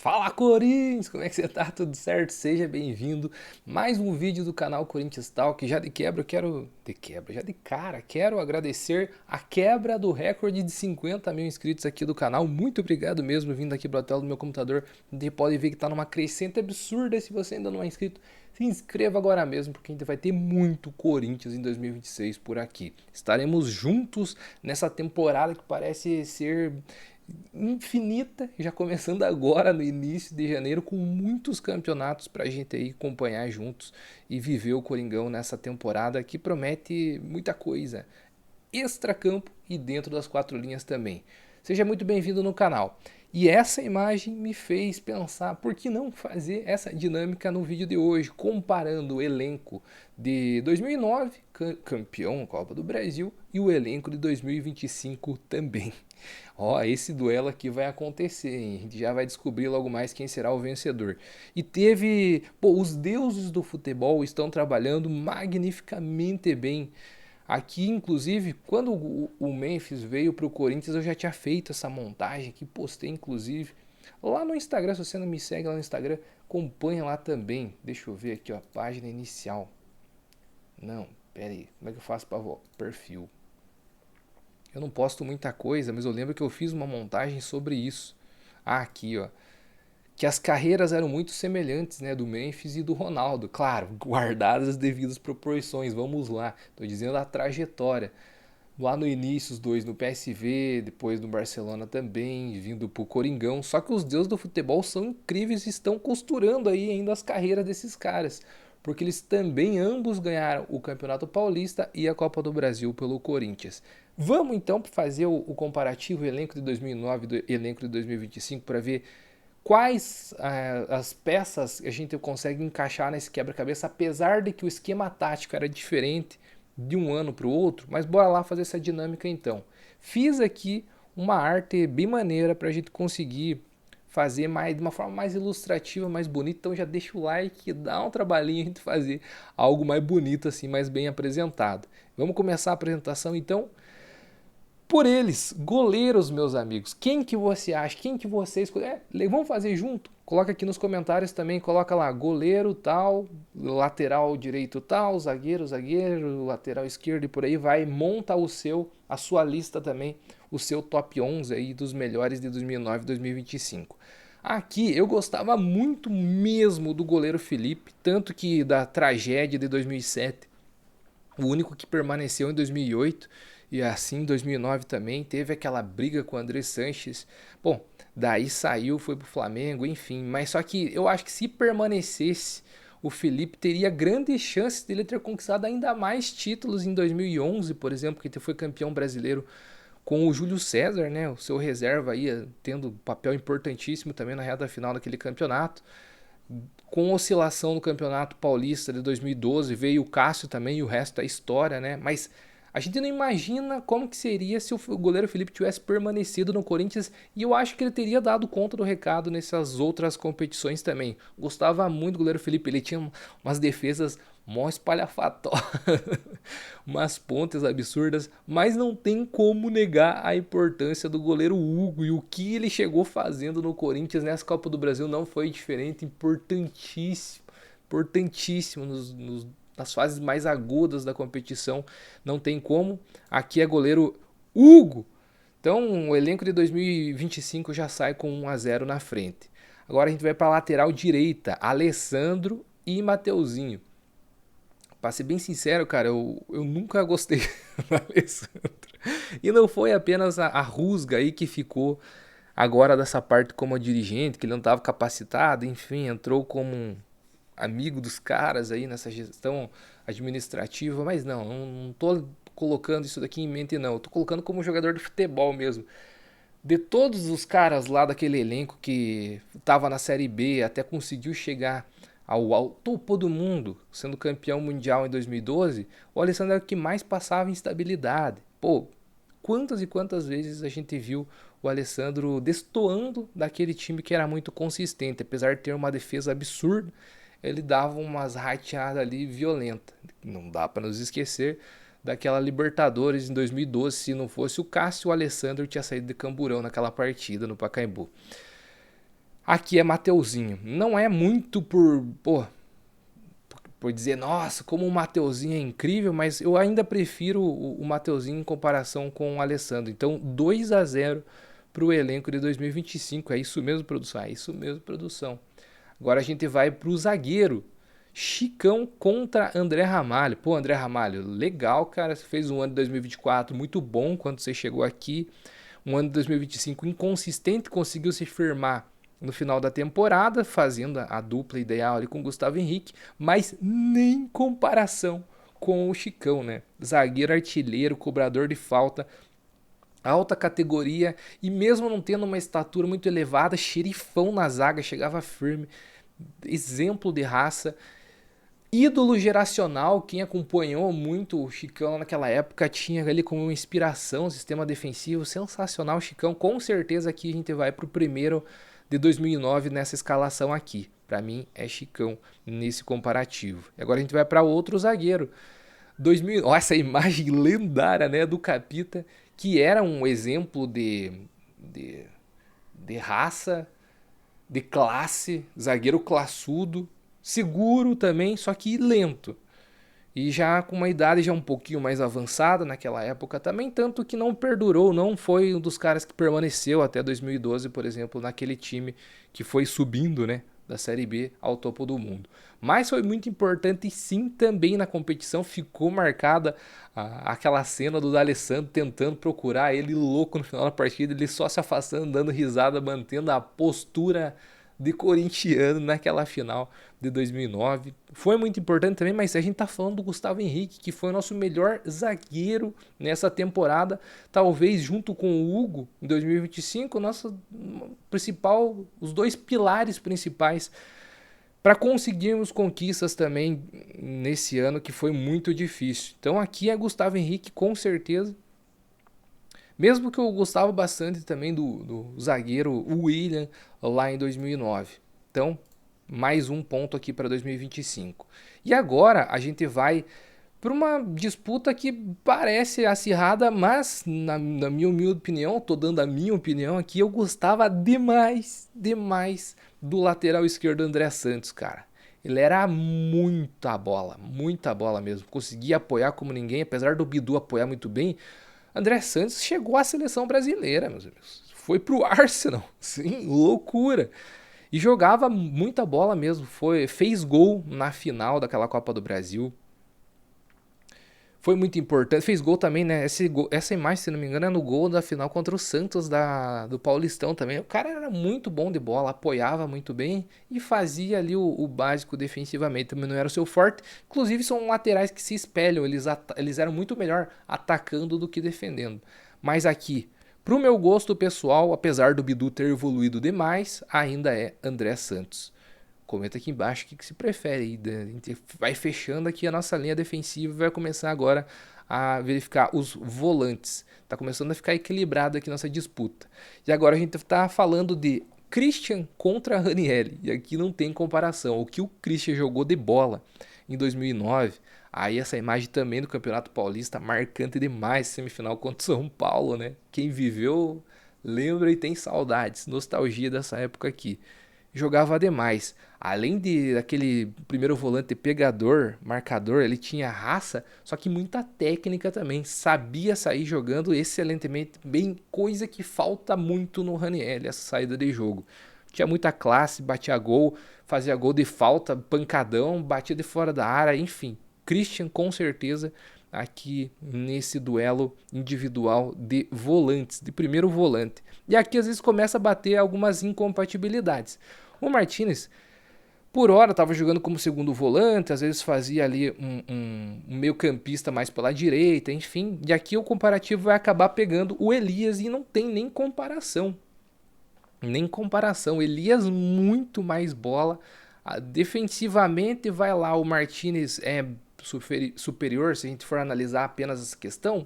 Fala Corinthians, como é que você tá? Tudo certo? Seja bem-vindo. Mais um vídeo do canal Corinthians Talk. Já de quebra, eu quero. Já de cara, quero agradecer a quebra do recorde de 50 mil inscritos aqui do canal. Muito obrigado mesmo, vindo aqui para a tela do meu computador. Você pode ver que tá numa crescente absurda. Se você ainda não é inscrito, se inscreva agora mesmo, porque a gente vai ter muito Corinthians em 2026 por aqui. Estaremos juntos nessa temporada que parece ser infinita, já começando agora no início de janeiro, com muitos campeonatos para a gente aí acompanhar juntos e viver o Coringão nessa temporada que promete muita coisa, extra-campo e dentro das quatro linhas também. Seja muito bem-vindo no canal. E essa imagem me fez pensar, por que não fazer essa dinâmica no vídeo de hoje, comparando o elenco de 2009, campeão Copa do Brasil, e o elenco de 2025 também. Ó, esse duelo aqui vai acontecer, hein? A gente já vai descobrir logo mais quem será o vencedor. E teve, pô, os deuses do futebol estão trabalhando magnificamente bem. Aqui, inclusive, quando o Memphis veio para o Corinthians, eu já tinha feito essa montagem aqui, postei inclusive lá no Instagram. Se você não me segue lá no Instagram, acompanha lá também. Deixa eu ver aqui, ó, página inicial. Não, pera aí, como é que eu faço para perfil? Eu não posto muita coisa, mas eu lembro que eu fiz uma montagem sobre isso. Ah, aqui, ó. Que as carreiras eram muito semelhantes, né, do Memphis e do Ronaldo. Claro, guardadas as devidas proporções. Vamos lá. Tô dizendo a trajetória. Lá no início, os dois no PSV, depois no Barcelona também, vindo pro Coringão. Só que os deuses do futebol são incríveis e estão costurando aí ainda as carreiras desses caras. Porque eles também ambos ganharam o Campeonato Paulista e a Copa do Brasil pelo Corinthians. Vamos então fazer o comparativo elenco de 2009 e elenco de 2025 para ver quais as peças a gente consegue encaixar nesse quebra-cabeça, apesar de que o esquema tático era diferente de um ano para o outro. Mas bora lá fazer essa dinâmica então. Fiz aqui uma arte bem maneira para a gente conseguir fazer mais, de uma forma mais ilustrativa, mais bonita. Então já deixa o like, dá um trabalhinho a gente fazer algo mais bonito assim, mais bem apresentado. Vamos começar a apresentação então por eles, goleiros, meus amigos. Quem que você acha? Quem que você escolhe? Vamos fazer junto? Coloca aqui nos comentários também, coloca lá, goleiro tal, lateral direito tal, zagueiro, lateral esquerdo e por aí vai. Monta a sua lista também, o seu top 11 aí dos melhores de 2009 e 2025. Aqui eu gostava muito mesmo do goleiro Felipe, tanto que da tragédia de 2007, o único que permaneceu em 2008 e assim em 2009 também teve aquela briga com o André Sanches. Bom, daí saiu, foi pro Flamengo, enfim. Mas só que eu acho que se permanecesse, o Felipe teria grandes chances dele ter conquistado ainda mais títulos em 2011, por exemplo, que ele foi campeão brasileiro com o Júlio César, né? O seu reserva aí tendo papel importantíssimo também na reta final daquele campeonato. Com oscilação no Campeonato Paulista de 2012, veio o Cássio também e o resto é história, né? Mas a gente não imagina como que seria se o goleiro Felipe tivesse permanecido no Corinthians, e eu acho que ele teria dado conta do recado nessas outras competições também. Gostava muito do goleiro Felipe, ele tinha umas defesas mó espalhafatórias, umas pontas absurdas, mas não tem como negar a importância do goleiro Hugo e o que ele chegou fazendo no Corinthians nessa Copa do Brasil não foi diferente, importantíssimo, importantíssimo nas fases mais agudas da competição, não tem como. Aqui é goleiro Hugo. Então o elenco de 2025 já sai com 1-0 na frente. Agora a gente vai para a lateral direita, Alessandro e Mateuzinho. Pra ser bem sincero, cara, eu nunca gostei do Alessandro. E não foi apenas a rusga aí que ficou agora dessa parte como dirigente, que ele não estava capacitado, enfim, entrou como um amigo dos caras aí nessa gestão administrativa, mas não tô colocando isso daqui em mente não, eu tô colocando como jogador de futebol mesmo. De todos os caras lá daquele elenco que estava na Série B, até conseguiu chegar ao topo do mundo, sendo campeão mundial em 2012, o Alessandro era o que mais passava instabilidade. Pô, quantas e quantas vezes a gente viu o Alessandro destoando daquele time que era muito consistente, apesar de ter uma defesa absurda, ele dava umas rateadas ali violentas. Não dá para nos esquecer daquela Libertadores em 2012, se não fosse o Cássio, o Alessandro tinha saído de camburão naquela partida no Pacaembu. Aqui é Mateuzinho. Não é muito por dizer, nossa, como o Mateuzinho é incrível, mas eu ainda prefiro o Mateuzinho em comparação com o Alessandro. Então, 2-0 para o elenco de 2025. É isso mesmo, produção? É isso mesmo, produção. Agora a gente vai para o zagueiro. Chicão contra André Ramalho. Pô, André Ramalho, legal, cara. Você fez um ano de 2024 muito bom quando você chegou aqui. Um ano de 2025 inconsistente, conseguiu se firmar no final da temporada, fazendo a dupla ideal ali com o Gustavo Henrique, mas nem comparação com o Chicão, né? Zagueiro artilheiro, cobrador de falta, alta categoria e mesmo não tendo uma estatura muito elevada, xerifão na zaga, chegava firme, exemplo de raça. Ídolo geracional, quem acompanhou muito o Chicão naquela época tinha ali como uma inspiração, um sistema defensivo sensacional. O Chicão, com certeza aqui a gente vai para o primeiro de 2009 nessa escalação aqui. Para mim é Chicão nesse comparativo. E agora a gente vai para outro zagueiro. 2000, ó, essa imagem lendária, né, do Capita, que era um exemplo de raça, de classe, zagueiro classudo, seguro também, só que lento. E já com uma idade já um pouquinho mais avançada naquela época também, tanto que não perdurou, não foi um dos caras que permaneceu até 2012, por exemplo, naquele time que foi subindo, né, da Série B ao topo do mundo. Mas foi muito importante e sim também na competição ficou marcada aquela cena do D'Alessandro tentando procurar ele louco no final da partida, ele só se afastando, dando risada, mantendo a postura de corintiano naquela final de 2009. Foi muito importante também, mas a gente tá falando do Gustavo Henrique, que foi o nosso melhor zagueiro nessa temporada, talvez junto com o Hugo em 2025, nosso principal, os dois pilares principais para conseguirmos conquistas também nesse ano que foi muito difícil. Então aqui é Gustavo Henrique com certeza. Mesmo que eu gostava bastante também do zagueiro William lá em 2009. Então, mais um ponto aqui para 2025. E agora a gente vai para uma disputa que parece acirrada, mas na minha humilde opinião, estou dando a minha opinião aqui, eu gostava demais do lateral esquerdo André Santos, cara. Ele era muita bola mesmo. Conseguia apoiar como ninguém, apesar do Bidu apoiar muito bem. André Santos chegou à seleção brasileira, meus amigos. Foi pro Arsenal. Sim, loucura. E jogava muita bola mesmo. Fez gol na final daquela Copa do Brasil. Foi muito importante. Fez gol também, né? Essa imagem, se não me engano, é no gol da final contra o Santos do Paulistão também. O cara era muito bom de bola, apoiava muito bem e fazia ali o básico defensivamente. Também não era o seu forte. Inclusive, são laterais que se espelham. Eles eram muito melhor atacando do que defendendo. Mas aqui, pro meu gosto pessoal, apesar do Bidu ter evoluído demais, ainda é André Santos. Comenta aqui embaixo o que se prefere. A gente vai fechando aqui a nossa linha defensiva e vai começar agora a verificar os volantes. Tá começando a ficar equilibrado aqui nossa disputa. E agora a gente tá falando de Christian contra Ranieri. E aqui não tem comparação. O que o Christian jogou de bola em 2009, aí essa imagem também do Campeonato Paulista, marcante demais, semifinal contra o São Paulo, né? Quem viveu lembra e tem saudades, nostalgia dessa época aqui. Jogava demais. Além daquele primeiro volante pegador, marcador, ele tinha raça, só que muita técnica também. Sabia sair jogando excelentemente bem, coisa que falta muito no Ranieri, essa saída de jogo. Tinha muita classe, batia gol, fazia gol de falta, pancadão, batia de fora da área, enfim. Christian com certeza aqui nesse duelo individual de volantes, de primeiro volante. E aqui às vezes começa a bater algumas incompatibilidades. O Martinez, por hora, estava jogando como segundo volante, às vezes fazia ali um meio campista mais pela direita, enfim. E aqui o comparativo vai acabar pegando o Elias e não tem nem comparação. Nem comparação. Elias muito mais bola. Defensivamente vai lá, o Martinez é superior, se a gente for analisar apenas essa questão.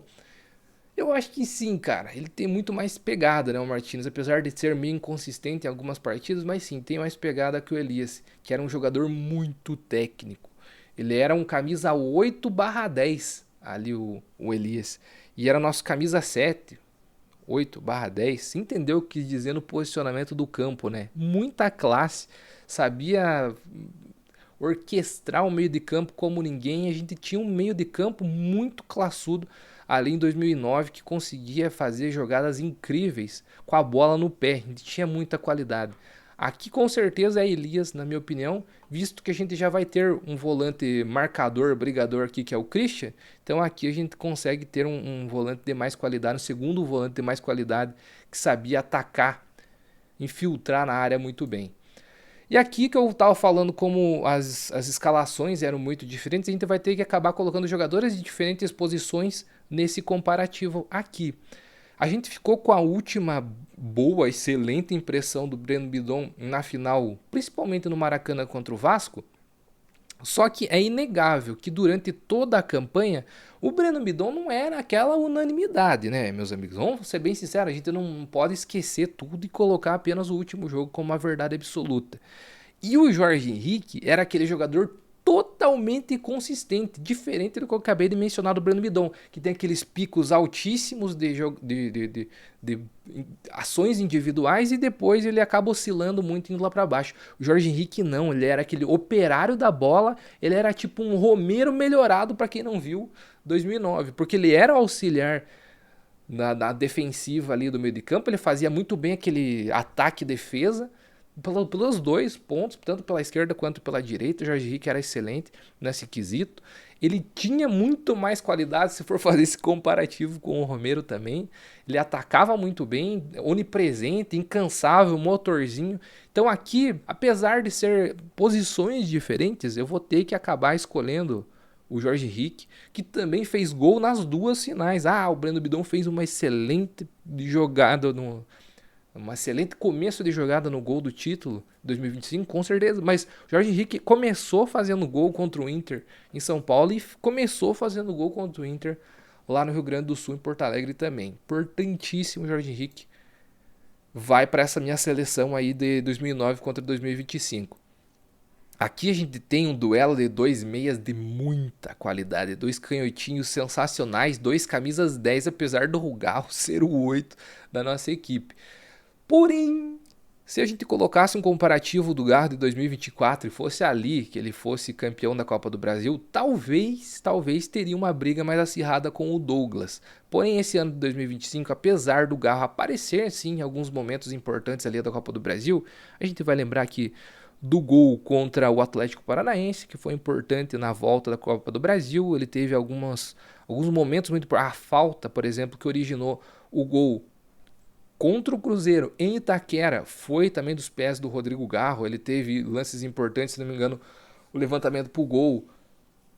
Eu acho que sim, cara. Ele tem muito mais pegada, né, o Martinez, apesar de ser meio inconsistente em algumas partidas, mas sim, tem mais pegada que o Elias, que era um jogador muito técnico. Ele era um camisa 8/10, ali o Elias, e era nosso camisa 7, 8/10, você entendeu o que quis dizer no posicionamento do campo, né? Muita classe, sabia orquestrar o meio de campo como ninguém. A gente tinha um meio de campo muito classudo ali em 2009 que conseguia fazer jogadas incríveis com a bola no pé. A gente tinha muita qualidade. Aqui com certeza é Elias, na minha opinião, visto que a gente já vai ter um volante marcador, brigador aqui, que é o Christian. Então aqui a gente consegue ter um volante de mais qualidade, um segundo volante de mais qualidade, que sabia atacar, infiltrar na área muito bem. E aqui que eu estava falando como as escalações eram muito diferentes, a gente vai ter que acabar colocando jogadores de diferentes posições nesse comparativo aqui. A gente ficou com a última boa, excelente impressão do Breno Bidon na final, principalmente no Maracanã contra o Vasco. Só que é inegável que durante toda a campanha o Breno Bidon não era aquela unanimidade, né, meus amigos? Vamos ser bem sinceros, a gente não pode esquecer tudo e colocar apenas o último jogo como uma verdade absoluta. E o Jorge Henrique era aquele jogador totalmente consistente, diferente do que eu acabei de mencionar do Breno Bidon, que tem aqueles picos altíssimos de ações individuais e depois ele acaba oscilando muito indo lá para baixo. O Jorge Henrique não, ele era aquele operário da bola, ele era tipo um Romero melhorado para quem não viu 2009, porque ele era auxiliar na defensiva ali do meio de campo, ele fazia muito bem aquele ataque e defesa, pelos dois pontos, tanto pela esquerda quanto pela direita. O Jorge Henrique era excelente nesse quesito. Ele tinha muito mais qualidade se for fazer esse comparativo com o Romero também. Ele atacava muito bem, onipresente, incansável, motorzinho. Então aqui, apesar de ser posições diferentes, eu vou ter que acabar escolhendo o Jorge Henrique, que também fez gol nas duas finais. O Breno Bidon fez uma excelente jogada um excelente começo de jogada no gol do título 2025, com certeza. Mas o Jorge Henrique começou fazendo gol contra o Inter em São Paulo e começou fazendo gol contra o Inter lá no Rio Grande do Sul, em Porto Alegre também. Importantíssimo, Jorge Henrique. Vai para essa minha seleção aí de 2009 contra 2025. Aqui a gente tem um duelo de dois meias de muita qualidade, dois canhotinhos sensacionais, dois camisas 10, apesar do Rugal ser o 8 da nossa equipe. Porém, se a gente colocasse um comparativo do Garro de 2024 e fosse ali que ele fosse campeão da Copa do Brasil, talvez teria uma briga mais acirrada com o Douglas. Porém, esse ano de 2025, apesar do Garro aparecer sim em alguns momentos importantes ali da Copa do Brasil, a gente vai lembrar aqui do gol contra o Atlético Paranaense, que foi importante na volta da Copa do Brasil. Ele teve alguns momentos muito... A falta, por exemplo, que originou o gol contra o Cruzeiro em Itaquera foi também dos pés do Rodrigo Garro. Ele teve lances importantes, se não me engano, o levantamento pro gol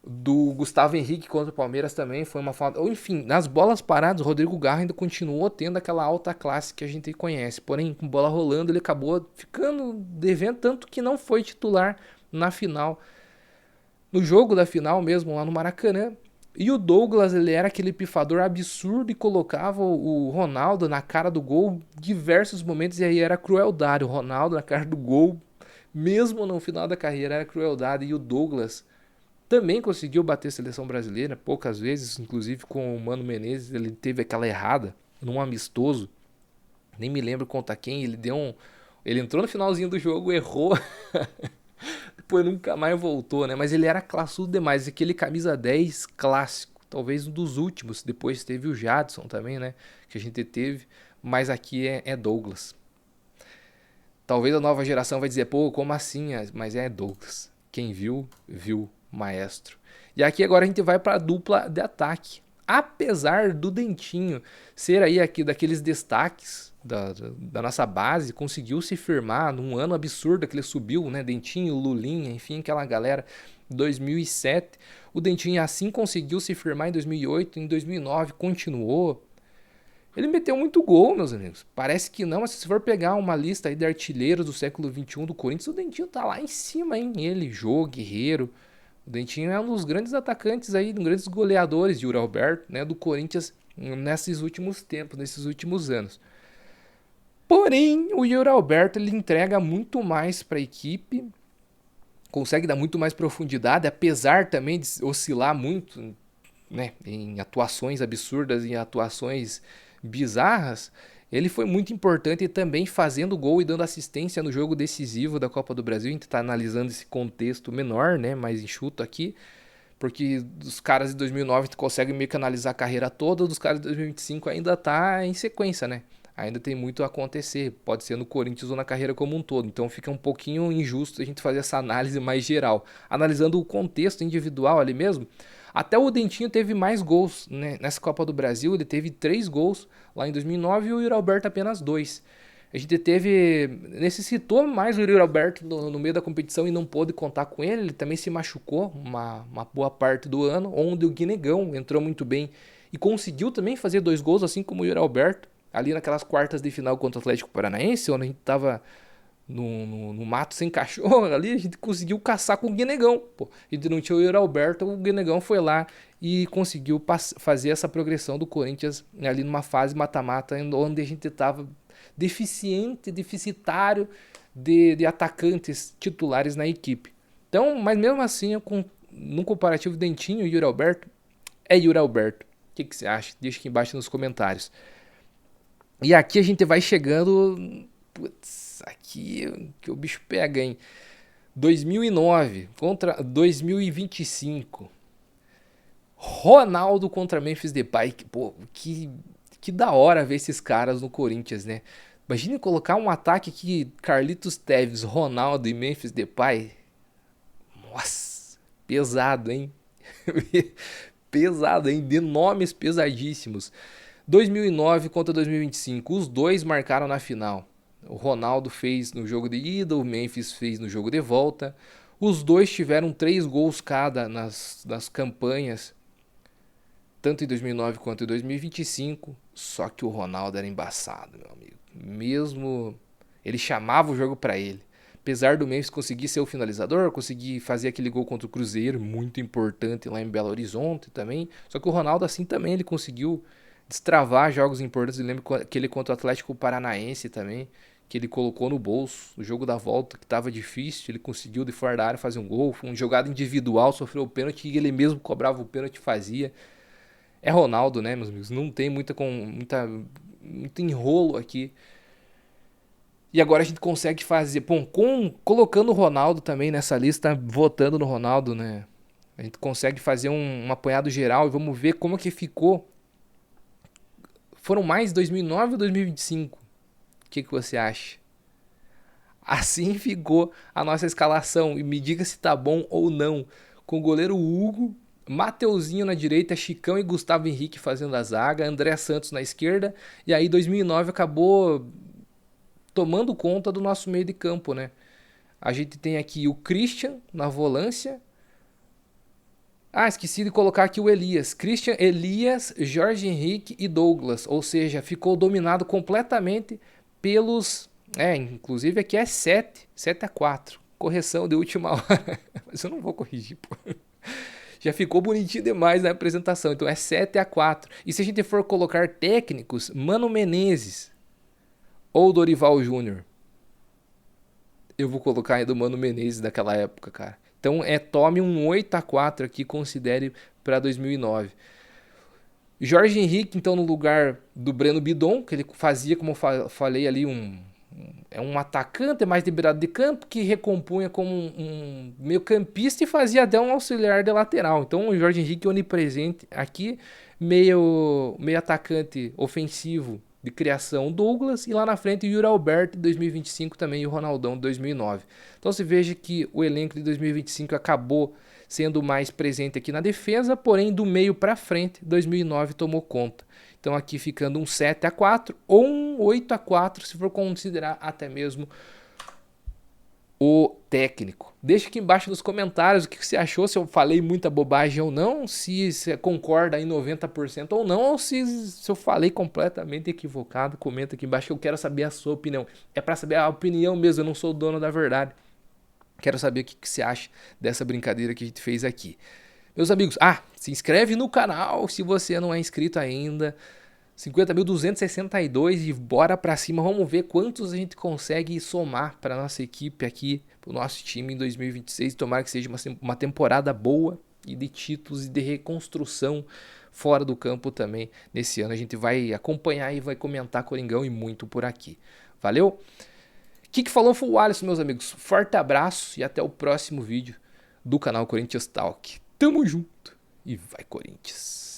do Gustavo Henrique contra o Palmeiras também foi uma falta. Ou enfim, nas bolas paradas, o Rodrigo Garro ainda continuou tendo aquela alta classe que a gente conhece. Porém, com bola rolando, ele acabou ficando devendo, tanto que não foi titular na final. No jogo da final mesmo, lá no Maracanã. E o Douglas, ele era aquele pifador absurdo e colocava o Ronaldo na cara do gol diversos momentos, e aí era crueldade. O Ronaldo na cara do gol, mesmo no final da carreira, era crueldade. E o Douglas também conseguiu bater a seleção brasileira, poucas vezes, inclusive com o Mano Menezes. Ele teve aquela errada num amistoso, nem me lembro contra quem, ele entrou no finalzinho do jogo, errou. Depois nunca mais voltou, né? Mas ele era classudo demais. Aquele camisa 10 clássico. Talvez um dos últimos. Depois teve o Jadson também, né? Que a gente teve. Mas aqui é Douglas. Talvez a nova geração vai dizer, pô, como assim? Mas é Douglas. Quem viu, viu, maestro. E aqui agora a gente vai para a dupla de ataque. Apesar do Dentinho ser aí aqui daqueles destaques da nossa base, conseguiu se firmar num ano absurdo que ele subiu, né? Dentinho, Lulinha, enfim, aquela galera, 2007. O Dentinho assim conseguiu se firmar em 2008, em 2009 continuou. Ele meteu muito gol, meus amigos. Parece que não, mas se for pegar uma lista aí de artilheiros do século XXI do Corinthians, o Dentinho tá lá em cima, hein? Ele, Jô, Guerreiro. O Dentinho é um dos grandes atacantes aí, um dos grandes goleadores de Yuri Alberto, né, do Corinthians nesses últimos tempos, nesses últimos anos. Porém, o Yuri Alberto ele entrega muito mais para a equipe, consegue dar muito mais profundidade, apesar também de oscilar muito, né, em atuações absurdas, em atuações bizarras, ele foi muito importante também fazendo gol e dando assistência no jogo decisivo da Copa do Brasil. A gente está analisando esse contexto menor, né, mais enxuto aqui, porque dos caras de 2009 tu consegue meio que analisar a carreira toda, dos caras de 2025 ainda tá em sequência, né? Ainda tem muito a acontecer, pode ser no Corinthians ou na carreira como um todo, então fica um pouquinho injusto a gente fazer essa análise mais geral. Analisando o contexto individual ali mesmo, até o Dentinho teve mais gols, né? Nessa Copa do Brasil, ele teve 3 gols lá em 2009 e o Yuri Alberto apenas 2. A gente necessitou mais o Yuri Alberto no meio da competição e não pôde contar com ele. Ele também se machucou uma boa parte do ano, onde o Guinegão entrou muito bem e conseguiu também fazer 2 gols, assim como o Yuri Alberto, ali naquelas quartas de final contra o Atlético Paranaense, onde a gente tava no mato sem cachorro ali, a gente conseguiu caçar com o Guinegão. Pô, a gente não tinha o Yuri Alberto, o Guinegão foi lá e conseguiu fazer essa progressão do Corinthians ali numa fase mata-mata, onde a gente estava deficitário de atacantes titulares na equipe. Então, mas mesmo assim, no comparativo Dentinho e Yuri Alberto, é Yuri Alberto. O que você acha? Deixa aqui embaixo nos comentários. E aqui a gente vai chegando... Putz, aqui que o bicho pega, hein? 2009 contra 2025. Ronaldo contra Memphis Depay. Pô, que da hora ver esses caras no Corinthians, né? Imagine colocar um ataque aqui, Carlitos Tevez, Ronaldo e Memphis Depay. Nossa, pesado, hein? Pesado, hein? De nomes pesadíssimos. 2009 contra 2025, os dois marcaram na final. O Ronaldo fez no jogo de ida, o Memphis fez no jogo de volta. Os dois tiveram 3 gols cada nas campanhas, tanto em 2009 quanto em 2025. Só que o Ronaldo era embaçado, meu amigo. Mesmo ele chamava o jogo para ele. Apesar do Memphis conseguir ser o finalizador, conseguir fazer aquele gol contra o Cruzeiro, muito importante lá em Belo Horizonte também. Só que o Ronaldo assim também ele conseguiu destravar jogos importantes. Eu lembro aquele contra o Atlético Paranaense também, que ele colocou no bolso, o jogo da volta que estava difícil, ele conseguiu de fora da área fazer um gol, foi uma jogada individual, sofreu o pênalti e ele mesmo cobrava o pênalti e fazia. É Ronaldo, né, meus amigos? Não tem muito enrolo aqui. E agora a gente consegue fazer, bom, colocando o Ronaldo também nessa lista, votando no Ronaldo, né? A gente consegue fazer um apanhado geral e vamos ver como que ficou. Foram mais 2009 ou 2025? O que você acha? Assim ficou a nossa escalação. E me diga se tá bom ou não. Com o goleiro Hugo, Mateuzinho na direita, Chicão e Gustavo Henrique fazendo a zaga, André Santos na esquerda. E aí 2009 acabou tomando conta do nosso meio de campo, né? A gente tem aqui o Christian na volância. Ah, esqueci de colocar aqui o Elias. Christian, Elias, Jorge Henrique e Douglas. Ou seja, ficou dominado completamente pelos... inclusive aqui é 7-4. Correção de última hora. Mas eu não vou corrigir, pô. Já ficou bonitinho demais na apresentação. Então é 7-4. E se a gente for colocar técnicos, Mano Menezes ou Dorival Júnior, eu vou colocar ainda o Mano Menezes daquela época, cara. Então tome um 8-4 aqui, considere para 2009. Jorge Henrique, então, no lugar do Breno Bidon, que ele fazia, como eu falei ali, um atacante mais liberado de campo, que recompunha como um meio campista e fazia até um auxiliar de lateral. Então o Jorge Henrique onipresente aqui, meio atacante ofensivo de criação Douglas, e lá na frente o Yuri Alberto de 2025 também e o Ronaldão de 2009. Então você veja que o elenco de 2025 acabou sendo mais presente aqui na defesa, porém do meio para frente 2009 tomou conta. Então aqui ficando um 7-4 ou um 8-4 se for considerar até mesmo o técnico. Deixa aqui embaixo nos comentários o que você achou, se eu falei muita bobagem ou não, se você concorda em 90% ou não, ou se eu falei completamente equivocado. Comenta aqui embaixo que eu quero saber a sua opinião. É para saber a opinião mesmo, eu não sou o dono da verdade. Quero saber o que você acha dessa brincadeira que a gente fez aqui. Meus amigos, se inscreve no canal se você não é inscrito ainda. 50.262 e bora pra cima. Vamos ver quantos a gente consegue somar para nossa equipe aqui, pro nosso time em 2026. Tomara que seja uma temporada boa e de títulos e de reconstrução fora do campo também. Nesse ano a gente vai acompanhar e vai comentar Coringão e muito por aqui. Valeu? Que falou foi o Alisson, meus amigos. Forte abraço e até o próximo vídeo do canal Corinthians Talk. Tamo junto e vai Corinthians!